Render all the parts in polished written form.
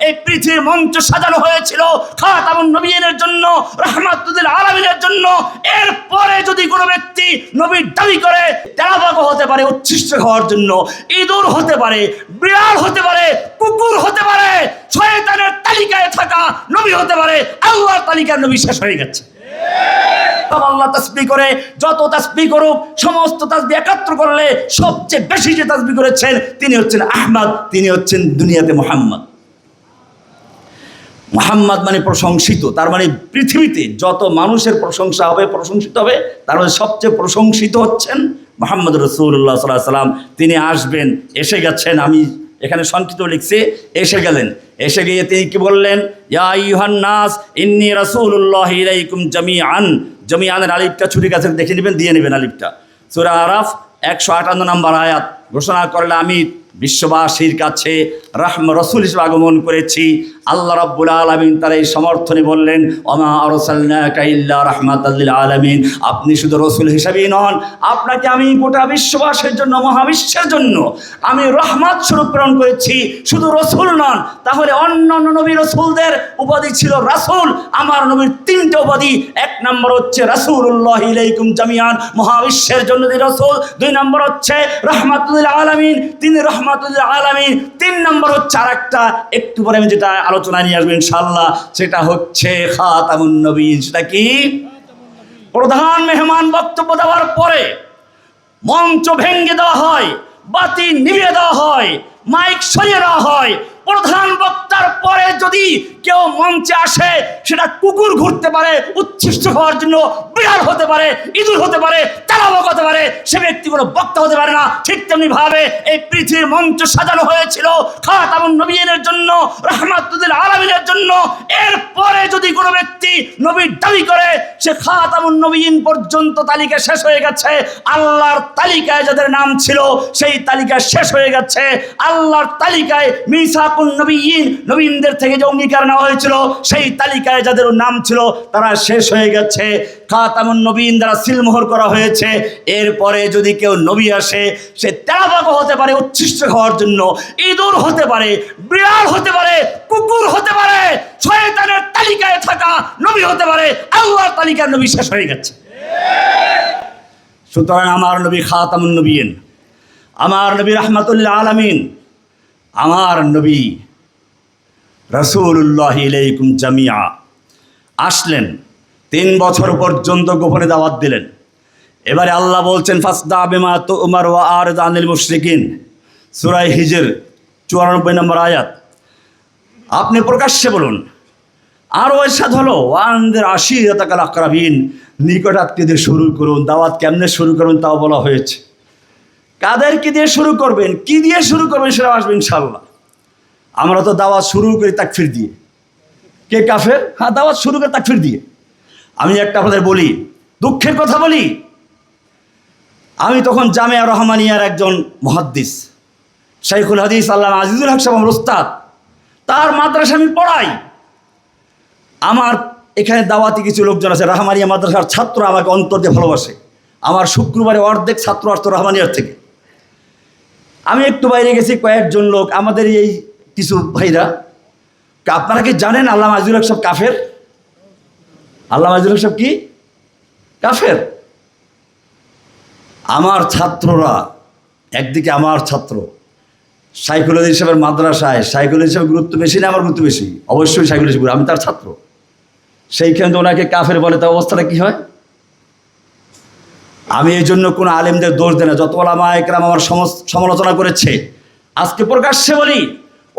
এই পৃথিবীর মঞ্চ সাজানো হয়েছিল খাতামুন নবিয়্যিনের জন্য, রাহমাতুল আলামিনের জন্য। এরপরে যদি কোনো ব্যক্তি নবীর দাবি করে, তেলাবাগ হতে পারে উচ্ছিষ্ট হওয়ার জন্য, ইঁদুর হতে পারে, বিড়াল হতে পারে, কুকুর হতে পারে, শয়তানের তালিকায় থাকা নবী হতে পারে, আল্লাহর তালিকার নবী শেষ হয়ে গেছে। আল্লাহ তাসবিহ করে, যত তাসবিহ করুক, সমস্ত তাসবিহ একত্র করলে সবচেয়ে বেশি যে তাসবিহ করেছেন তিনি হচ্ছেন আহমদ, তিনি হচ্ছেন দুনিয়াতে মুহাম্মদ। মুহাম্মদ মানে প্রশংসিত, তার মানে পৃথিবীতে যত মানুষের প্রশংসা হবে, প্রশংসিত হবে, তার মধ্যে সবচেয়ে প্রশংসিত হচ্ছেন মুহাম্মদ রাসূলুল্লাহ সাল্লাল্লাহু আলাইহি ওয়াসাল্লাম। তিনি আসবেন, এসে গেছেন, আমি এখানে সংক্ষিপ্ত লিখছি, এসে গেলেন। এসে গিয়ে তিনি কি বললেন? ইয়া আইয়ুহান নাস ইন্নী রাসূলুল্লাহি ইলাইকুম জামিআন। জামিআনের আলিফটা ছুটি কাছে দেখে নেবেন, দিয়ে নেবেন আলিফটা। সূরা আরাফ 158 নম্বর আয়াত। ঘোষণা করলে আমি বিশ্ববাসীর কাছে রসুল হিসেবে আগমন করেছি। আল্লাহ রাব্বুল আলামিন তার এই সমর্থনে বললেন, ওমা আরসালনাকা ইল্লা রাহমাতাল লিল আলামিন। আপনি শুধু রসুল হিসেবেই নন, আপনাকে আমি গোটা বিশ্ববাসীর জন্য, মহাবিশ্বের জন্য আমি রহমত স্বরূপ প্রেরণ করেছি। শুধু রসুল নন, তাহলে অন্যান্য নবী রসুলদের উপাধি ছিল রাসূল, আমার নবীর 3টে উপাধি। 1 নম্বর হচ্ছে রাসূলুল্লাহ ইলাইকুম জামিআন, মহাবিশ্বের জন্য তিনি রসুল। 2 নম্বর হচ্ছে রাহমাতুল আলামিন, তিনি রাহমাতুল আলামিন। 3 নম্বর হচ্ছে আরেকটা, একটু পরে আমি যেটা আলোচনা নিয়ে আসবো ইনশাআল্লাহ, সেটা হচ্ছে খাতামুন নবীয়্যিন। সেটা কি? প্রধান মেহমান বক্তব্য দেওয়ার পরে মঞ্চ ভেঙে দেওয়া হয়, বাতি নিভিয়ে দেওয়া হয়, মাইক সরিয়ে দেওয়া হয়। প্রধান বক্তার পরে যদি কেউ মঞ্চে আসে, সেটা কুকুর ঘুরতে পারে উচ্ছিষ্ট হওয়ার জন্য, বিড়াল হতে পারে, ইঁদুর হতে পারে, তেলাবাগ হতে পারে, সে ব্যক্তি কোনো বক্তা হতে পারে না। ঠিক তেমনি ভাবে এই পৃথিবীর মঞ্চ সাজানো হয়েছিল খাতামুন নবিয়্যিনের জন্য, রাহমাতুল আলামিনের জন্য। এরপরে যদি কোনো ব্যক্তি নবীর দাবি করে, সে খাতামুন নবিয়্যিন পর্যন্ত তালিকা শেষ হয়ে গেছে। আল্লাহর তালিকায় যাদের নাম ছিল সেই তালিকা শেষ হয়ে গেছে। আল্লাহর তালিকায় মিসাকুন নবিয়্যিন, নবীনদের থেকে যে অঙ্গীকার নেওয়া হয়েছিল সেই তালিকায় যাদের নাম ছিল তারা শেষ হয়ে গেছে। খাতামুন নবিয়্যিন দ্বারা সিলমোহর করা হয়েছে। এরপরে যদি কেউ নবী আসে, সে তেলাবাগ হতে পারে উচ্ছিষ্ট হওয়ার জন্য, ইঁদুর হতে পারে, বিড়াল হতে পারে, কুকুর হতে পারে, শয়তানের তালিকায় থাকা নবী হতে পারে, আল্লাহর তালিকার নবী শেষ হয়ে গেছে। সুতরাং আমার নবী খাতামুন নবিয়্যিন, আমার নবী রাহমাতুল আলামিন, আমার নবী রাসূলুল্লাহ ইলাইকুম জামিআ আসলেন। 3 বছর পর্যন্ত গোপনে দাওয়াত দিলেন। এবারে আল্লাহ বলছেন, ফাসদা বিমা তু'মার ওয়া আরিদ আনিল মুশরিকিন। সূরা হিজর 94 নম্বর আয়াত। আপনি প্রকাশ্যে বলুন। আর ওয়াসাদ হলো ওয়ানদের আশিরাতাকাল আকরাবিন, নিকটাত্মীয়দের শুরু করুন। দাওয়াত কেমনে শুরু করবেন তাও বলা হয়েছে। কাদেরকে দিয়ে শুরু করবেন, কি দিয়ে শুরু করবেন সেটা আসবে ইনশাআল্লাহ। আমরা তো দাওয়াত শুরু করি তাকফির দিয়ে। কে কাফের? হ্যাঁ, দাওয়াত শুরু করে তাকফির দিয়ে। আমি একটা আপনাদের বলি, দুঃখের কথা বলি। আমি তখন জামিয়া রহমানিয়ার একজন মুহাদ্দিস, শাইখুল হাদিস আল্লামা আজিজুল হক সাহেব আমার ওস্তাদ, তার মাদ্রাসা আমি পড়াই। আমার এখানে দাওয়াতি কিছু লোকজন আছে, রহমানিয়া মাদ্রাসার ছাত্র আমাকে অন্তর দিয়ে ভালোবাসে। আমার শুক্রবারে অর্ধেক ছাত্র আসতো রহমানিয়ার থেকে। আমি একটু বাইরে গেছি, কয়েকজন লোক, আমাদের এই কিছু ভাইরা, আপনারা কি জানেন আল্লামা আজিজুল হক সাহেব কাফের? আল্লামা আজিজুল হক সাহেব কি কাফের? আমার ছাত্ররা, একদিকে আমার ছাত্র শাইখুল হাদিস সাহেবের মাদ্রাসায়, শাইখুল হাদিস সাহেবের গুরুত্ব বেশি না আমার গুরুত্ব বেশি? অবশ্যই শাইখুল হাদিস, আমি তার ছাত্র। সেইখানে তো ওনাকে কাফের বলে, তার অবস্থাটা কি হয়? আমি এই জন্য কোনো আলেমদের দোষ দেয় না। যত ওলামায়ে কেরাম আমার সমালোচনা করেছে, আজকে প্রকাশ্যে বলি,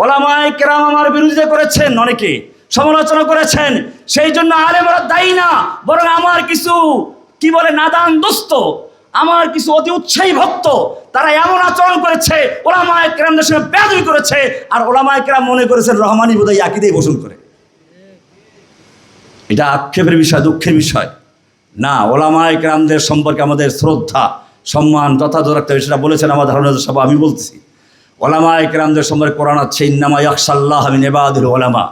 ওলামায়ে কেরাম আমার বিরোধিতা করেছেন, অনেকে সমালোচনা করেছেন, সেই জন্য আলেমরা দায়ী না, বরং আমার কিছু কি বলে নাদান দোস্ত, আমার কিছু অতি উৎসাহী ভক্ত, তারা এমন আচরণ করেছে, ওলামায়ে কেরামদের সঙ্গে বেয়াদবি করেছে। আর ওলামায়ে কেরাম মনে করেছেন রহমানি বোধহয় আকীদাই পোষণ করে। এটা আক্ষেপের বিষয়, দুঃখের বিষয় না। ওলামায়ে কেরামদের সম্পর্কে আমাদের শ্রদ্ধা, সম্মান যথাযথ রাখতে হবে, সেটা বলেছেন আমাদের ধারণা সভা। আমি বলছি, ওলামায়ে কেরামদের সম্পর্কে কোরআন আছে, ইন্নামা ইয়াখশাল্লাহ মিন ইবাদিল উলামা।